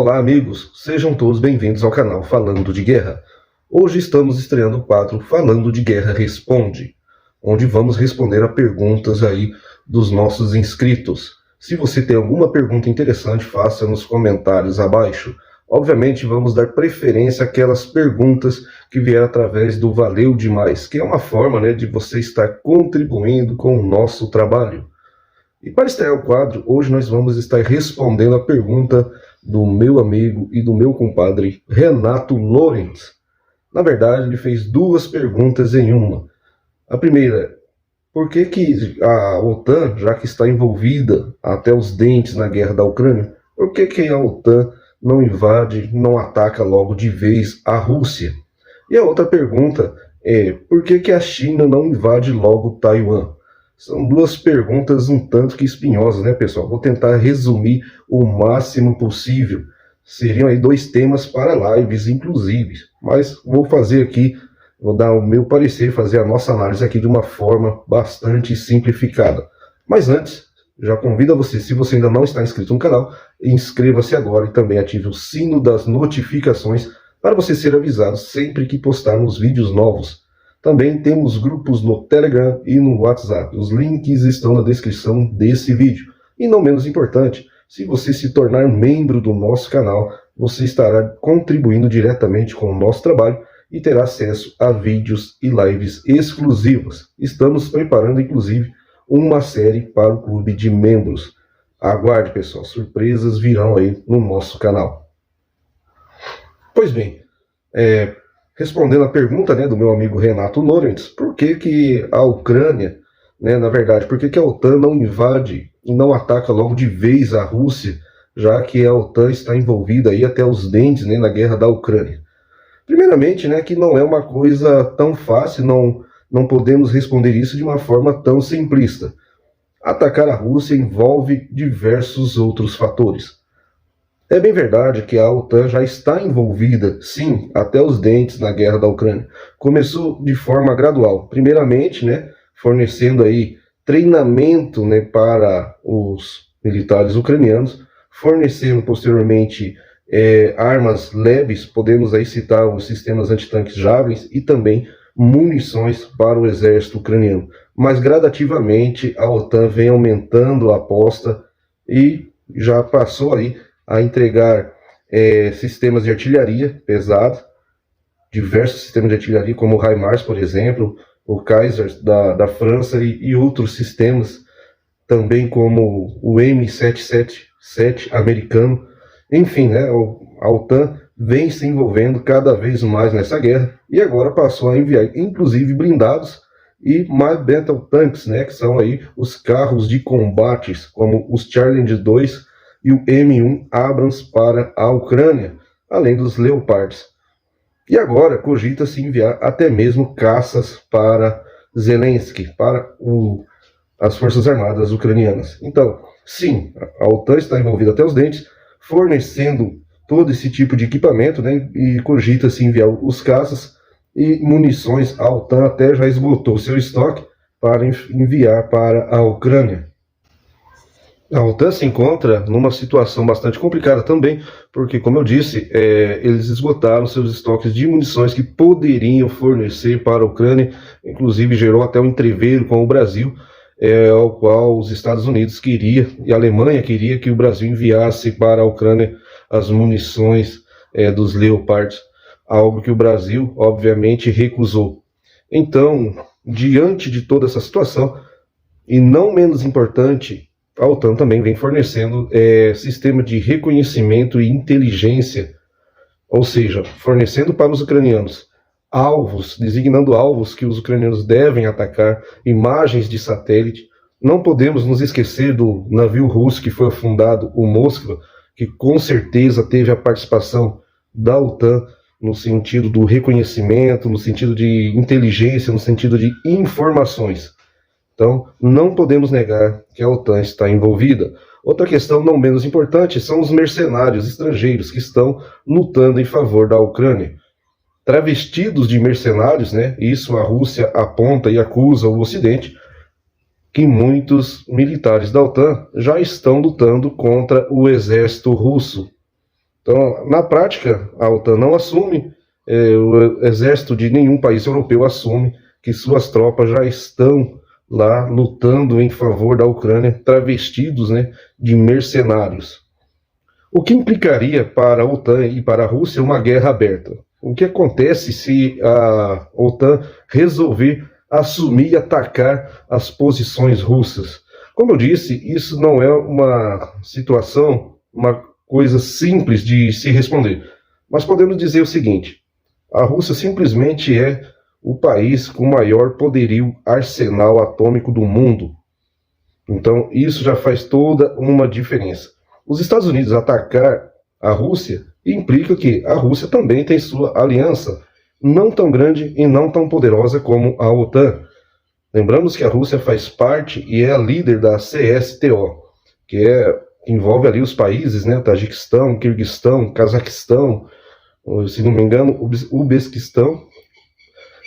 Olá amigos, sejam todos bem-vindos ao canal Falando de Guerra. Hoje estamos estreando o quadro Falando de Guerra Responde, onde vamos responder a perguntas aí dos nossos inscritos. Se você tem alguma pergunta interessante, faça nos comentários abaixo. Obviamente vamos dar preferência àquelas perguntas que vieram através do Valeu Demais, que é uma forma de você estar contribuindo com o nosso trabalho. E para estrear o quadro, hoje nós vamos estar respondendo a pergunta do meu amigo e do meu compadre Renato Lorenz. Na verdade, ele fez duas perguntas em uma. A primeira, por que a OTAN, já que está envolvida até os dentes na guerra da Ucrânia, por que a OTAN não invade, não ataca logo de vez a Rússia? E a outra pergunta é, por que a China não invade logo Taiwan? São duas perguntas um tanto que espinhosas, né, pessoal? Vou tentar resumir o máximo possível. Seriam aí dois temas para lives, inclusive. Mas vou fazer aqui, vou dar o meu parecer, fazer a nossa análise aqui de uma forma bastante simplificada. Mas antes, já convido a você, se você ainda não está inscrito no canal, inscreva-se agora e também ative o sino das notificações para você ser avisado sempre que postarmos vídeos novos. Também temos grupos no Telegram e no WhatsApp. Os links estão na descrição desse vídeo. E não menos importante, se você se tornar membro do nosso canal, você estará contribuindo diretamente com o nosso trabalho e terá acesso a vídeos e lives exclusivos. Estamos preparando, inclusive, uma série para o clube de membros. Aguarde, pessoal, surpresas virão aí no nosso canal. Pois bem, respondendo a pergunta do meu amigo Renato Lorenz, por que a Ucrânia, na verdade, por que a OTAN não invade e não ataca logo de vez a Rússia, já que a OTAN está envolvida aí até os dentes na guerra da Ucrânia? Primeiramente, que não é uma coisa tão fácil, não podemos responder isso de uma forma tão simplista. Atacar a Rússia envolve diversos outros fatores. É bem verdade que a OTAN já está envolvida, sim, até os dentes na guerra da Ucrânia. Começou de forma gradual. Primeiramente, fornecendo aí treinamento para os militares ucranianos, fornecendo posteriormente armas leves, podemos aí citar os sistemas antitanques Javelin e também munições para o exército ucraniano. Mas gradativamente a OTAN vem aumentando a aposta e já passou aí a entregar sistemas de artilharia pesada, diversos sistemas de artilharia, como o HIMARS, por exemplo, o Kaiser da França e outros sistemas, também como o M777 americano. Enfim, a OTAN vem se envolvendo cada vez mais nessa guerra e agora passou a enviar, inclusive, blindados e mais battle tanks, que são aí os carros de combates, como os Challenger 2 e o M1 Abrams para a Ucrânia, além dos Leopards. E agora cogita-se enviar até mesmo caças para Zelensky, para as Forças Armadas ucranianas. Então, sim, a OTAN está envolvida até os dentes, fornecendo todo esse tipo de equipamento, e cogita-se enviar os caças e munições. A OTAN até já esgotou seu estoque para enviar para a Ucrânia. A OTAN se encontra numa situação bastante complicada também, porque, como eu disse, eles esgotaram seus estoques de munições que poderiam fornecer para a Ucrânia, inclusive gerou até um entreveiro com o Brasil, ao qual os Estados Unidos queria, e a Alemanha queria que o Brasil enviasse para a Ucrânia as munições dos Leopards, algo que o Brasil, obviamente, recusou. Então, diante de toda essa situação, e não menos importante, a OTAN também vem fornecendo sistema de reconhecimento e inteligência, ou seja, fornecendo para os ucranianos alvos, designando alvos que os ucranianos devem atacar, imagens de satélite. Não podemos nos esquecer do navio russo que foi afundado, o Moskva, que com certeza teve a participação da OTAN no sentido do reconhecimento, no sentido de inteligência, no sentido de informações. Então, não podemos negar que a OTAN está envolvida. Outra questão não menos importante são os mercenários estrangeiros que estão lutando em favor da Ucrânia. Travestidos de mercenários, isso a Rússia aponta e acusa o Ocidente, que muitos militares da OTAN já estão lutando contra o exército russo. Então, na prática, a OTAN não assume, o exército de nenhum país europeu assume que suas tropas já estão lá lutando em favor da Ucrânia, travestidos, né, de mercenários. O que implicaria para a OTAN e para a Rússia uma guerra aberta? O que acontece se a OTAN resolver assumir e atacar as posições russas? Como eu disse, isso não é uma situação, uma coisa simples de se responder. Mas podemos dizer o seguinte: a Rússia simplesmente é o país com o maior poderio arsenal atômico do mundo. Então, isso já faz toda uma diferença. Os Estados Unidos atacar a Rússia implica que a Rússia também tem sua aliança, não tão grande e não tão poderosa como a OTAN. Lembramos que a Rússia faz parte e é a líder da CSTO, que envolve ali os países, né, Tajiquistão, Quirguistão, Cazaquistão, se não me engano, Uzbequistão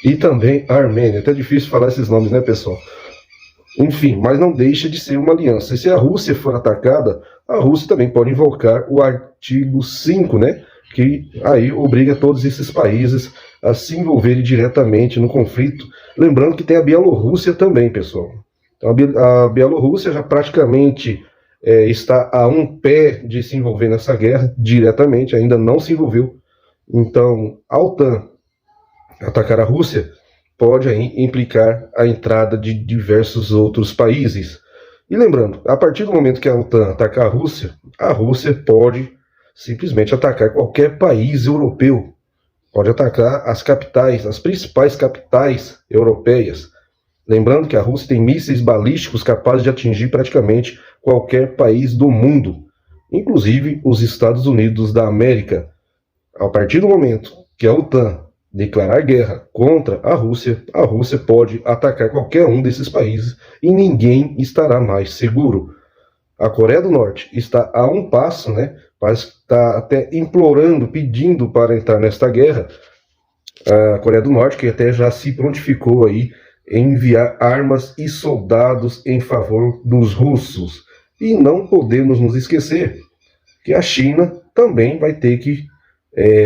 e também a Armênia. É até difícil falar esses nomes, né, pessoal? Enfim, mas não deixa de ser uma aliança. E se a Rússia for atacada, a Rússia também pode invocar o artigo 5, né, que aí obriga todos esses países a se envolverem diretamente no conflito. Lembrando que tem a Bielorrússia também, pessoal. Então, a Bielorrússia já praticamente está a um pé de se envolver nessa guerra diretamente, ainda não se envolveu. Então, a OTAN atacar a Rússia pode aí implicar a entrada de diversos outros países. E lembrando, a partir do momento que a OTAN atacar a Rússia pode simplesmente atacar qualquer país europeu. Pode atacar as capitais, as principais capitais europeias. Lembrando que a Rússia tem mísseis balísticos capazes de atingir praticamente qualquer país do mundo, inclusive os Estados Unidos da América. A partir do momento que a OTAN declarar guerra contra a Rússia pode atacar qualquer um desses países e ninguém estará mais seguro. A Coreia do Norte está a um passo, né? Parece que está até implorando, pedindo para entrar nesta guerra. A Coreia do Norte, que até já se prontificou aí em enviar armas e soldados em favor dos russos. E não podemos nos esquecer que a China também vai ter que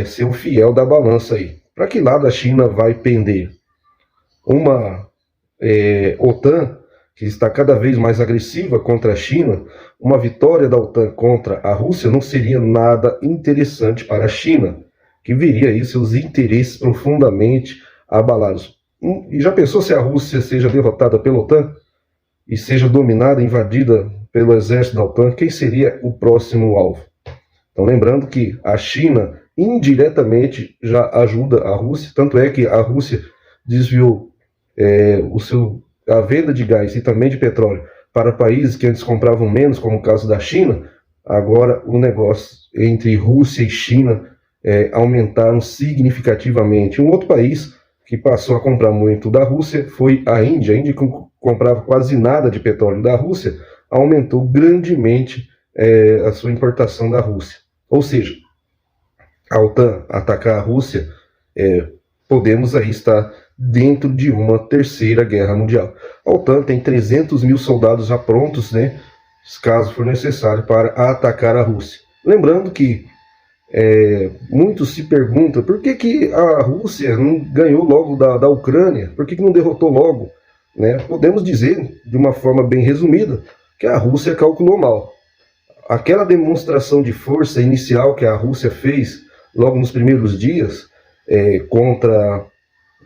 ser o fiel da balança aí. Para que lado a China vai pender? Uma OTAN que está cada vez mais agressiva contra a China, uma vitória da OTAN contra a Rússia não seria nada interessante para a China, que veria aí seus interesses profundamente abalados. E já pensou se a Rússia seja derrotada pela OTAN e seja dominada, invadida pelo exército da OTAN? Quem seria o próximo alvo? Então, lembrando que a China indiretamente já ajuda a Rússia, tanto é que a Rússia desviou a venda de gás e também de petróleo para países que antes compravam menos, como o caso da China. Agora o negócio entre Rússia e China aumentaram significativamente. Um outro país que passou a comprar muito da Rússia foi a Índia. A Índia, que comprava quase nada de petróleo da Rússia, aumentou grandemente a sua importação da Rússia. Ou seja, a OTAN atacar a Rússia, podemos aí estar dentro de uma terceira guerra mundial. A OTAN tem 300 mil soldados já prontos, né, caso for necessário, para atacar a Rússia. Lembrando que muitos se perguntam por que a Rússia não ganhou logo da Ucrânia, por que não derrotou logo? Né? Podemos dizer, de uma forma bem resumida, que a Rússia calculou mal. Aquela demonstração de força inicial que a Rússia fez logo nos primeiros dias contra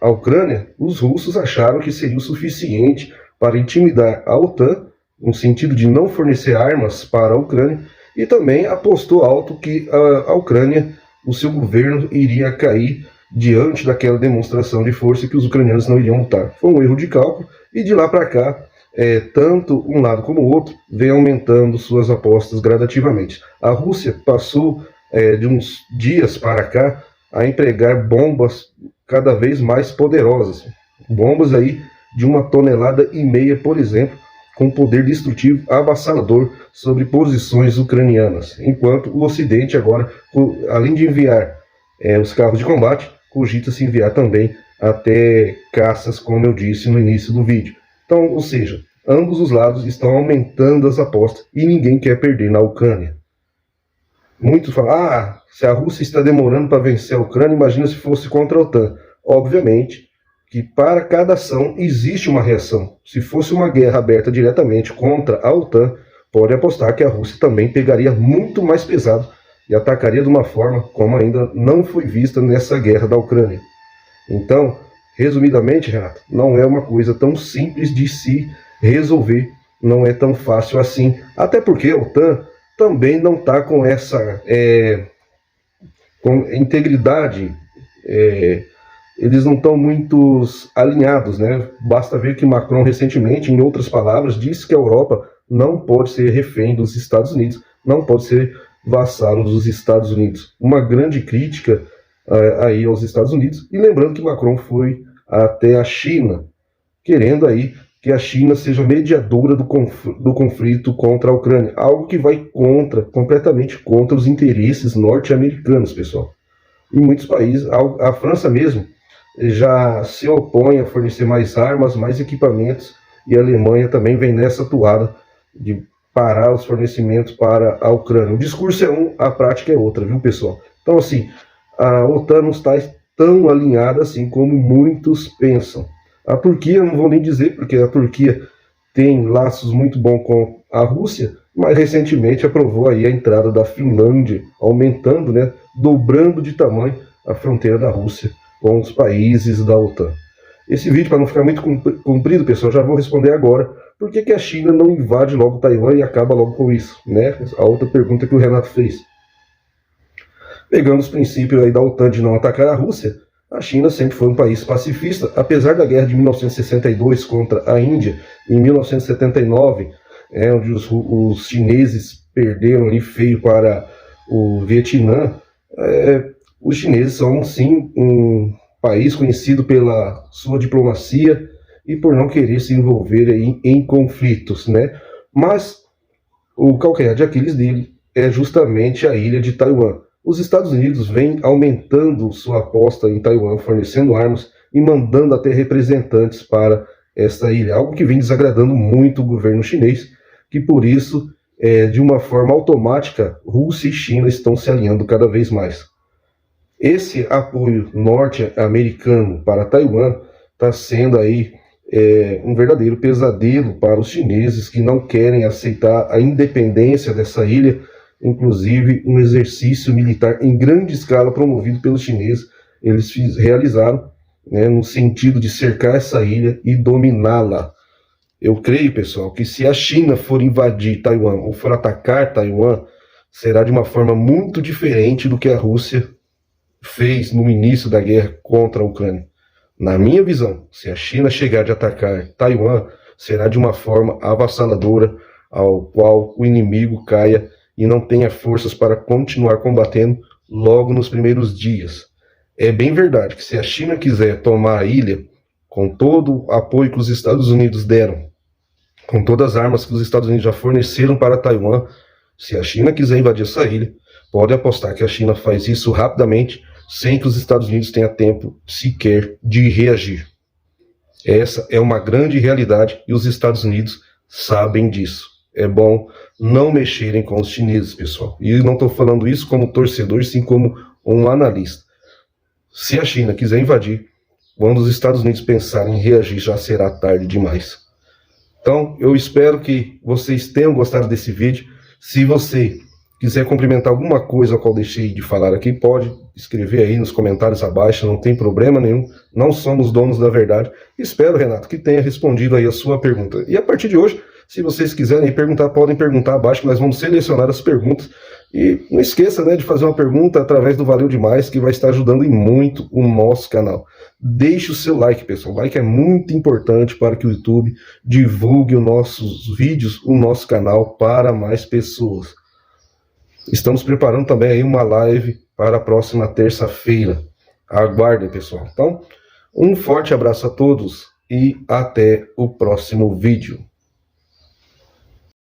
a Ucrânia, os russos acharam que seria o suficiente para intimidar a OTAN, no sentido de não fornecer armas para a Ucrânia, e também apostou alto que a Ucrânia, o seu governo, iria cair diante daquela demonstração de força que os ucranianos não iriam lutar. Foi um erro de cálculo, e de lá para cá, tanto um lado como o outro vem aumentando suas apostas gradativamente. A Rússia passou de uns dias para cá a empregar bombas cada vez mais poderosas. Bombas aí de 1,5 toneladas, por exemplo, com poder destrutivo avassalador sobre posições ucranianas. Enquanto o Ocidente agora, além de enviar os carros de combate, cogita-se enviar também até caças, como eu disse no início do vídeo. Então, ou seja, ambos os lados estão aumentando as apostas e ninguém quer perder na Ucrânia. Muitos falam, se a Rússia está demorando para vencer a Ucrânia, imagina se fosse contra a OTAN. Obviamente que para cada ação existe uma reação. Se fosse uma guerra aberta diretamente contra a OTAN, pode apostar que a Rússia também pegaria muito mais pesado e atacaria de uma forma como ainda não foi vista nessa guerra da Ucrânia. Então, resumidamente, Renato, não é uma coisa tão simples de se resolver, não é tão fácil assim, até porque a OTAN também não está com essa com integridade, eles não estão muito alinhados, né? Basta ver que Macron recentemente, em outras palavras, disse que a Europa não pode ser refém dos Estados Unidos, não pode ser vassalo dos Estados Unidos. Uma grande crítica aí aos Estados Unidos, e lembrando que Macron foi até a China, querendo aí que a China seja mediadora do conflito contra a Ucrânia, algo que vai completamente contra os interesses norte-americanos, pessoal. Em muitos países, a França mesmo já se opõe a fornecer mais armas, mais equipamentos, e a Alemanha também vem nessa toada de parar os fornecimentos para a Ucrânia. O discurso é um, a prática é outra, viu, pessoal? Então, assim, a OTAN não está tão alinhada assim como muitos pensam. A Turquia, não vou nem dizer, porque a Turquia tem laços muito bons com a Rússia, mas recentemente aprovou aí a entrada da Finlândia, aumentando, né, dobrando de tamanho a fronteira da Rússia com os países da OTAN. Esse vídeo, para não ficar muito comprido, pessoal, já vou responder agora. Por que a China não invade logo Taiwan e acaba logo com isso, né? A outra pergunta que o Renato fez. Pegando os princípios aí da OTAN de não atacar a Rússia, a China sempre foi um país pacifista, apesar da guerra de 1962 contra a Índia, em 1979, onde os chineses perderam ali feio para o Vietnã. Os chineses são, sim, um país conhecido pela sua diplomacia e por não querer se envolver aí em conflitos, né? Mas o calcanhar de Aquiles dele é justamente a ilha de Taiwan. Os Estados Unidos vêm aumentando sua aposta em Taiwan, fornecendo armas e mandando até representantes para esta ilha, algo que vem desagradando muito o governo chinês, que por isso, de uma forma automática, Rússia e China estão se alinhando cada vez mais. Esse apoio norte-americano para Taiwan está sendo aí um verdadeiro pesadelo para os chineses que não querem aceitar a independência dessa ilha, inclusive um exercício militar em grande escala promovido pelos chineses. Eles realizaram, né, no sentido de cercar essa ilha e dominá-la. Eu creio, pessoal, que se a China for invadir Taiwan ou for atacar Taiwan, será de uma forma muito diferente do que a Rússia fez no início da guerra contra a Ucrânia. Na minha visão, se a China chegar de atacar Taiwan, será de uma forma avassaladora, ao qual o inimigo caia e não tenha forças para continuar combatendo logo nos primeiros dias. É bem verdade que se a China quiser tomar a ilha, com todo o apoio que os Estados Unidos deram, com todas as armas que os Estados Unidos já forneceram para Taiwan, se a China quiser invadir essa ilha, pode apostar que a China faz isso rapidamente, sem que os Estados Unidos tenham tempo sequer de reagir. Essa é uma grande realidade e os Estados Unidos sabem disso. É bom não mexerem com os chineses, pessoal. E não estou falando isso como torcedor, sim como um analista. Se a China quiser invadir, quando os Estados Unidos pensarem em reagir, já será tarde demais. Então, eu espero que vocês tenham gostado desse vídeo. Se você quiser complementar alguma coisa a qual deixei de falar aqui, pode escrever aí nos comentários abaixo, não tem problema nenhum, não somos donos da verdade. Espero, Renato, que tenha respondido aí a sua pergunta. E a partir de hoje, se vocês quiserem perguntar, podem perguntar abaixo, que nós vamos selecionar as perguntas. E não esqueça, né, de fazer uma pergunta através do Valeu Demais, que vai estar ajudando em muito o nosso canal. Deixe o seu like, pessoal. O like é muito importante para que o YouTube divulgue os nossos vídeos, o nosso canal, para mais pessoas. Estamos preparando também aí uma live para a próxima terça-feira. Aguardem, pessoal. Então, um forte abraço a todos e até o próximo vídeo.